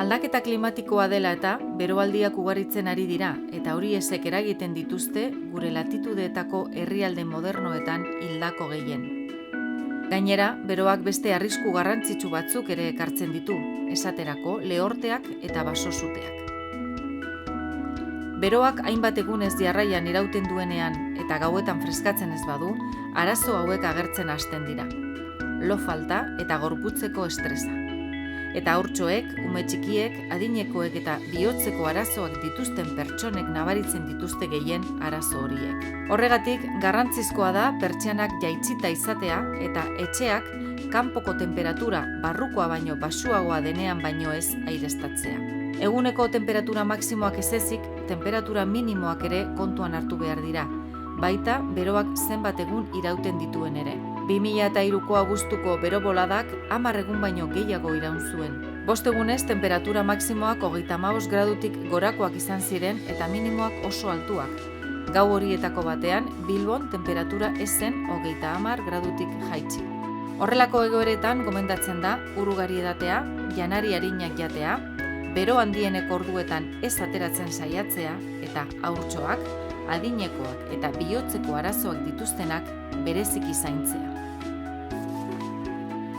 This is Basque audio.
Aldaketa klimatikoa dela eta beroaldiak ugaritzen ari dira eta hori ezek eragiten dituzte gure latitudeetako herrialde modernoetan hildako gehien. Gainera, beroak beste arrisku garrantzitsu batzuk ere ekartzen ditu, esaterako lehorteak eta basosuteak. Beroak hainbat egunez jarraian irauten duenean eta gauetan freskatzen ez badu, arazo hauek agertzen hasten dira. Lo falta eta gorputzeko estresa. Eta haurtxoek, ume txikiek, adinekoek eta bihotzeko arazoak dituzten pertsonek nabaritzen dituzte gehien arazo horiek. Horregatik, garrantzizkoa da pertsianak jaitsita izatea eta etxeak kanpoko temperatura barrukoa baino baxuagoa denean baino ez aireztatzea. Eguneko temperatura maksimoak ez ezik, temperatura minimoak ere kontuan hartu behar dira, baita beroak zenbat egun irauten dituen ere. 2003ko abuztuko bero boladak 10 egun baino gehiago iraun zuen. 5 egunez temperatura maksimoak 35 gradutik gorakoak izan ziren eta minimoak oso altuak. Gau horietako batean, Bilbon temperatura ez zen 30 gradutik jaitsi. Horrelako egoeretan gomendatzen da ugari edatea, janari arinak jatea, bero handieneko orduetan ez ateratzen saiatzea eta haurtxoak, adinekoak eta bihotzeko arazoak dituztenak bereziki zaintzea.